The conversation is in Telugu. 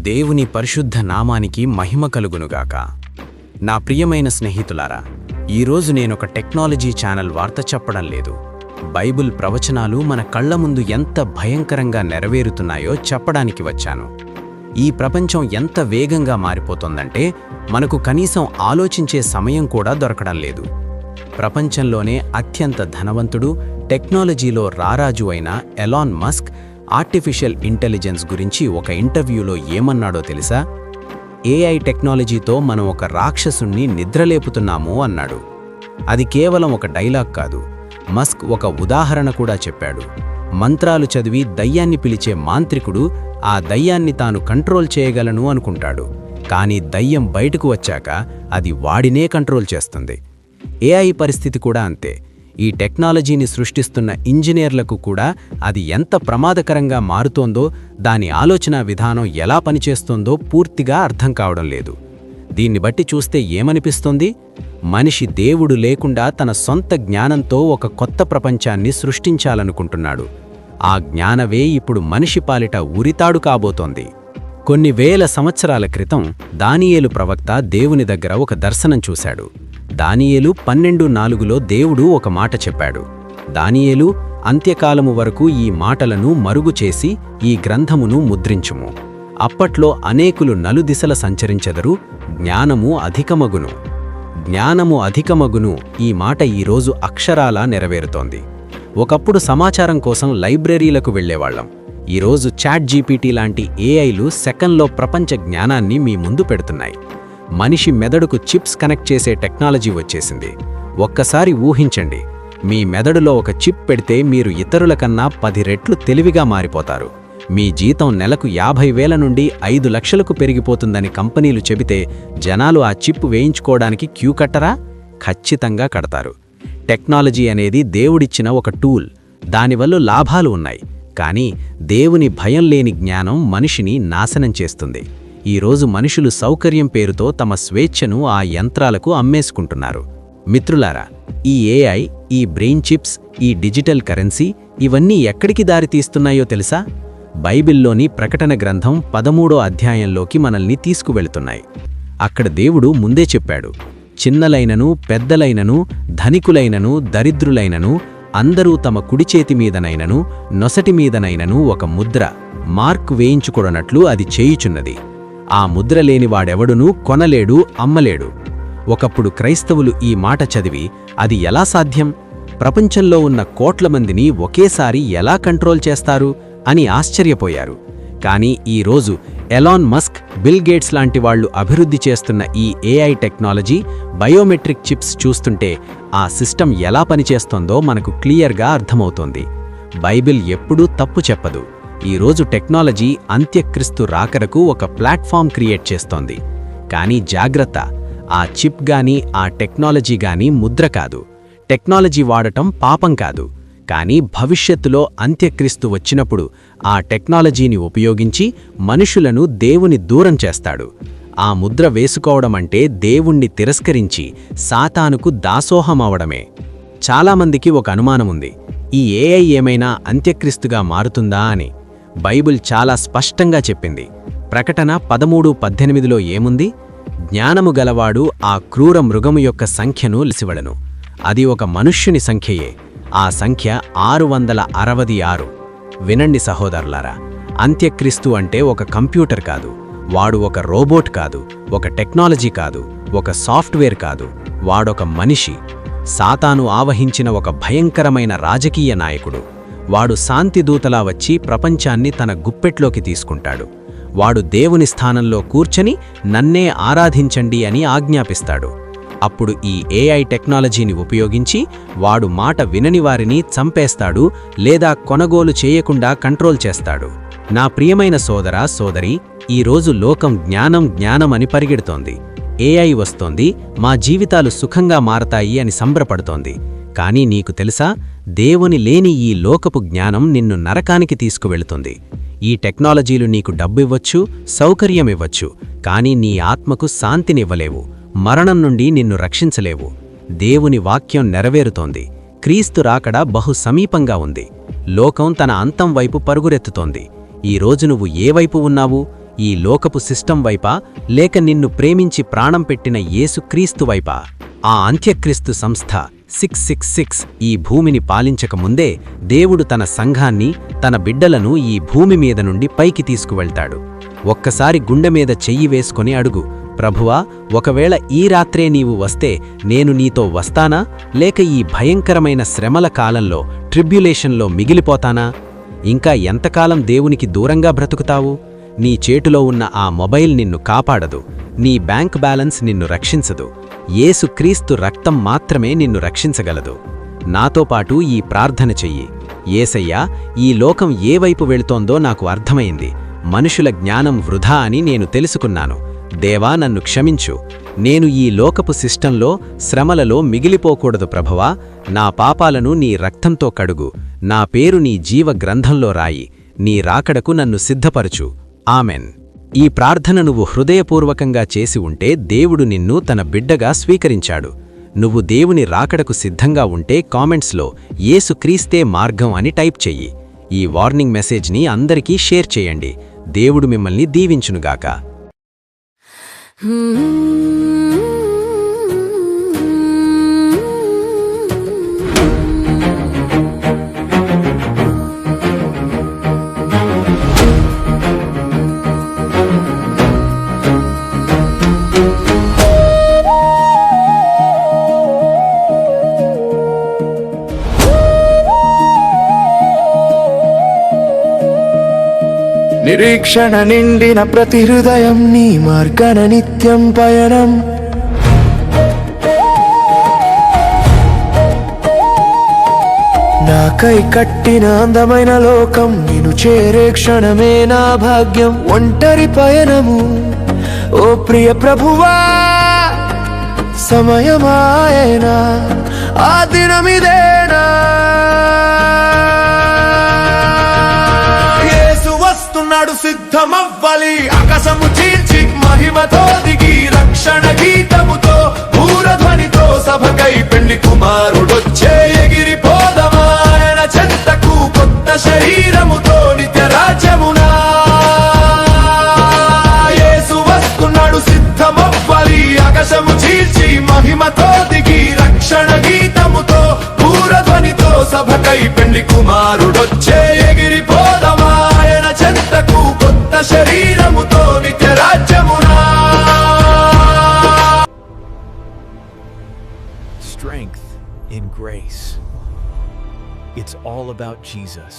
దేవుని పరిశుద్ధ నామానికి మహిమ కలుగునుగాక. నా ప్రియమైన స్నేహితులారా, ఈరోజు నేనొక టెక్నాలజీ ఛానల్ వార్త చెప్పడం లేదు. బైబిల్ ప్రవచనాలు మన కళ్ల ముందు ఎంత భయంకరంగా నెరవేరుతున్నాయో చెప్పడానికి వచ్చాను. ఈ ప్రపంచం ఎంత వేగంగా మారిపోతోందంటే మనకు కనీసం ఆలోచించే సమయం కూడా దొరకడం లేదు. ప్రపంచంలోనే అత్యంత ధనవంతుడు, టెక్నాలజీలో రారాజు అయిన ఎలాన్ మస్క్ ఆర్టిఫిషియల్ ఇంటెలిజెన్స్ గురించి ఒక ఇంటర్వ్యూలో ఏమన్నాడో తెలుసా? ఏఐ టెక్నాలజీతో మనం ఒక రాక్షసుణ్ణి నిద్రలేపుతున్నాము అన్నాడు. అది కేవలం ఒక డైలాగ్ కాదు. మస్క్ ఒక ఉదాహరణ కూడా చెప్పాడు. మంత్రాలు చదివి దయ్యాన్ని పిలిచే మాంత్రికుడు ఆ దయ్యాన్ని తాను కంట్రోల్ చేయగలను అనుకుంటాడు. కానీ దయ్యం బయటకు వచ్చాక అది వాడినే కంట్రోల్ చేస్తుంది. ఏఐ పరిస్థితి కూడా అంతే. ఈ టెక్నాలజీని సృష్టిస్తున్న ఇంజనీర్లకు కూడా అది ఎంత ప్రమాదకరంగా మారుతోందో, దాని ఆలోచన విధానం ఎలా పనిచేస్తోందో పూర్తిగా అర్థం కావడం లేదు. దీన్ని బట్టి చూస్తే ఏమనిపిస్తోంది? మనిషి దేవుడు లేకుండా తన సొంత జ్ఞానంతో ఒక కొత్త ప్రపంచాన్ని సృష్టించాలనుకుంటున్నాడు. ఆ జ్ఞానవే ఇప్పుడు మనిషి పాలిట ఉరితాడు కాబోతోంది. కొన్ని వేల సంవత్సరాల క్రితం దానియేలు ప్రవక్త దేవుని దగ్గర ఒక దర్శనం చూశాడు. దానియేలు 12:4లో దేవుడు ఒక మాట చెప్పాడు. దానియేలు, అంత్యకాలము వరకు ఈ మాటలను మరుగు చేసి ఈ గ్రంథమును ముద్రించుము. అప్పట్లో అనేకులు నలుదిశల సంచరించెదరు, జ్ఞానము అధికమగును. జ్ఞానము అధికమగును, ఈ మాట ఈరోజు అక్షరాలా నెరవేరుతోంది. ఒకప్పుడు సమాచారం కోసం లైబ్రరీలకు వెళ్లేవాళ్లం. ఈరోజు చాట్‌జీపీటీ లాంటి ఏఐలు సెకన్లో ప్రపంచ జ్ఞానాన్ని మీ ముందు పెడుతున్నాయి. మనిషి మెదడుకు చిప్స్ కనెక్ట్ చేసే టెక్నాలజీ వచ్చేసింది. ఒక్కసారి ఊహించండి, మీ మెదడులో ఒక చిప్ పెడితే మీరు ఇతరుల కన్నా 10 రెట్లు తెలివిగా మారిపోతారు. మీ జీతం నెలకు 50,000 నుండి 5 లక్షలకు పెరిగిపోతుందని కంపెనీలు చెబితే జనాలు ఆ చిప్ వేయించుకోవడానికి క్యూ కట్టరా? ఖచ్చితంగా కడతారు. టెక్నాలజీ అనేది దేవుడిచ్చిన ఒక టూల్. దానివల్ల లాభాలు ఉన్నాయి. కానీ దేవుని భయం లేని జ్ఞానం మనిషిని నాశనం చేస్తుంది. ఈరోజు మనుషులు సౌకర్యం పేరుతో తమ స్వేచ్ఛను ఆ యంత్రాలకు అమ్మేసుకుంటున్నారు. మిత్రులారా, ఈ ఏఐ, ఈ బ్రెయిన్ చిప్స్, ఈ డిజిటల్ కరెన్సీ ఇవన్నీ ఎక్కడికి దారితీస్తున్నాయో తెలుసా? బైబిల్లోని ప్రకటన గ్రంథం 13వ అధ్యాయంలోకి మనల్ని తీసుకువెళుతున్నాయి. అక్కడ దేవుడు ముందే చెప్పాడు, చిన్నలైనను పెద్దలైనను ధనికులైనను దరిద్రులైనను అందరూ తమ కుడిచేతి మీదనైనను నొసటి మీదనైనను ఒక ముద్ర, మార్క్ వేయించుకొనట్లు అది చేయుచున్నది. ఆ ముద్ర లేనివాడెవడునూ కొనలేడు, అమ్మలేడు. ఒకప్పుడు క్రైస్తవులు ఈ మాట చదివి అది ఎలా సాధ్యం? ప్రపంచంలో ఉన్న కోట్ల మందిని ఒకేసారి ఎలా కంట్రోల్ చేస్తారు అని ఆశ్చర్యపోయారు. కానీ ఈరోజు ఎలాన్ మస్క్, బిల్ గేట్స్ లాంటి వాళ్లు అభివృద్ధి చేస్తున్న ఈ ఏఐ టెక్నాలజీ, బయోమెట్రిక్ చిప్స్ చూస్తుంటే ఆ సిస్టమ్ ఎలా పనిచేస్తోందో మనకు క్లియర్గా అర్థమవుతోంది. బైబిల్ ఎప్పుడూ తప్పు చెప్పదు. ఈరోజు టెక్నాలజీ అంత్యక్రీస్తు రాకరకు ఒక ప్లాట్ఫామ్ క్రియేట్ చేస్తోంది. కానీ జాగ్రత్త, ఆ చిప్ గానీ ఆ టెక్నాలజీ గానీ ముద్ర కాదు. టెక్నాలజీ వాడటం పాపం కాదు. కానీ భవిష్యత్తులో అంత్యక్రీస్తు వచ్చినప్పుడు ఆ టెక్నాలజీని ఉపయోగించి మనుషులను దేవుని దూరం చేస్తాడు. ఆ ముద్ర వేసుకోవడమంటే దేవుణ్ణి తిరస్కరించి సాతానుకు దాసోహమవడమే. చాలామందికి ఒక అనుమానముంది, ఈ ఏఐ ఏమైనా అంత్యక్రీస్తుగా మారుతుందా అని. బైబిల్ చాలా స్పష్టంగా చెప్పింది. ప్రకటన 13:18లో ఏముంది? జ్ఞానము గలవాడు ఆ క్రూర మృగము యొక్క సంఖ్యను లిసివడను. అది ఒక మనుష్యుని సంఖ్యయే. ఆ సంఖ్య 666. వినండి సహోదరులారా, అంత్యక్రీస్తు అంటే ఒక కంప్యూటర్ కాదు. వాడు ఒక రోబోట్ కాదు, ఒక టెక్నాలజీ కాదు, ఒక సాఫ్ట్వేర్ కాదు. వాడొక మనిషి. సాతాను ఆవహించిన ఒక భయంకరమైన రాజకీయ నాయకుడు. వాడు శాంతిదూతలా వచ్చి ప్రపంచాన్ని తన గుప్పెట్లోకి తీసుకుంటాడు. వాడు దేవుని స్థానంలో కూర్చొని నన్నే ఆరాధించండి అని ఆజ్ఞాపిస్తాడు. అప్పుడు ఈ ఏఐ టెక్నాలజీని ఉపయోగించి వాడు మాట వినని వారిని చంపేస్తాడు లేదా కొనుగోలు చేయకుండా కంట్రోల్ చేస్తాడు. నా ప్రియమైన సోదరా సోదరి, ఈరోజు లోకం జ్ఞానం అని పరిగెడుతోంది. ఏఐ వస్తోంది, మా జీవితాలు సుఖంగా మారతాయి అని సంబరపడుతోంది. కానీ నీకు తెలుసా, దేవుని లేని ఈ లోకపు జ్ఞానం నిన్ను నరకానికి తీసుకువెళుతుంది. ఈ టెక్నాలజీలు నీకు డబ్బివ్వచ్చు, సౌకర్యమివ్వచ్చు, కానీ నీ ఆత్మకు శాంతినివ్వలేవు. మరణం నుండి నిన్ను రక్షించలేవు. దేవుని వాక్యం నెరవేరుతోంది. క్రీస్తు రాకడ బహు సమీపంగా ఉంది. లోకం తన అంతం వైపు పరుగురెత్తుతోంది. ఈరోజు నువ్వు ఏ వైపు ఉన్నావు? ఈ లోకపు సిస్టం వైపా లేక నిన్ను ప్రేమించి ప్రాణం పెట్టిన యేసుక్రీస్తు వైపా? ఆ అంత్యక్రీస్తు సంస్థ 666 ఈ భూమిని పాలించకముందే దేవుడు తన సంఘాన్ని, తన బిడ్డలను ఈ భూమి మీద నుండి పైకి తీసుకువెళ్తాడు. ఒక్కసారి గుండె మీద చెయ్యి వేసుకొని అడుగు, ప్రభువా, ఒకవేళ ఈ రాత్రే నీవు వస్తే నేను నీతో వస్తానా, లేక ఈ భయంకరమైన శ్రమల కాలంలో ట్రిబ్యులేషన్లో మిగిలిపోతానా? ఇంకా ఎంతకాలం దేవునికి దూరంగా బ్రతుకుతావు? నీ చేతిలో ఉన్న ఆ మొబైల్ నిన్ను కాపాడదు, నీ బ్యాంక్ బ్యాలెన్స్ నిన్ను రక్షించదు. యేసుక్రీస్తు రక్తం మాత్రమే నిన్ను రక్షించగలదు. నాతో పాటు ఈ ప్రార్థన చెయ్యి. యేసయ్యా, ఈ లోకం ఏ వైపు వెళుతోందో నాకు అర్థమైంది. మనుషుల జ్ఞానం వృధా అని నేను తెలుసుకున్నాను. దేవా, నన్ను క్షమించు. నేను ఈ లోకపు సిస్టంలో, శ్రమలలో మిగిలిపోకూడదు ప్రభువా. నా పాపాలను నీ రక్తంతో కడుగు. నా పేరు నీ జీవ గ్రంథంలో రాయి. నీ రాకడకు నన్ను సిద్ధపరచు. ఆమెన్. ఈ ప్రార్థన నువ్వు హృదయపూర్వకంగా చేసి ఉంటే దేవుడు నిన్ను తన బిడ్డగా స్వీకరించాడు. నువ్వు దేవుని రాకడకు సిద్ధంగా ఉంటే కామెంట్స్లో యేసుక్రీస్తే మార్గం అని టైప్ చెయ్యి. ఈ వార్నింగ్ మెసేజ్ని అందరికీ షేర్ చేయండి. దేవుడు మిమ్మల్ని దీవించునుగాక. నిరీక్షణ నిండిన ప్రతి హృదయం నీ మార్గాన నిత్యం పయనం. నాకై కట్టిన అందమైన లోకం నిన్ను చేరే క్షణమే నా భాగ్యం. ఒంటరి పయనము ఓ ప్రియ ప్రభువా, సమయమాయేనా, ఆ దినమిదేనా? వస్తున్నాడు, సిద్ధమవ్వాలి. ఆకాశము చీల్చి మహిమతో దిగి రక్షణ గీతముతో భూరధ్వనితో సభకై పెళ్లి కుమారుడొచ్చే. ఎగిరిపోదమా ఆయన చెంతకు కొత్త శరీరముతో నిత్య రాజ్యమునా. యేసు వస్తున్నాడు, సిద్ధమవ్వాలి. ఆకాశము చీల్చి మహిమతో దిగి రక్షణ గీతముతో భూరధ్వనితో సభకై పెళ్లి కుమారుడొచ్చే. ఎగిరిపోదమా ఆయన చెంతకు కొత్త శరీరముతో నిత్య రాజ్యమునా. Strength in grace. It's all about Jesus.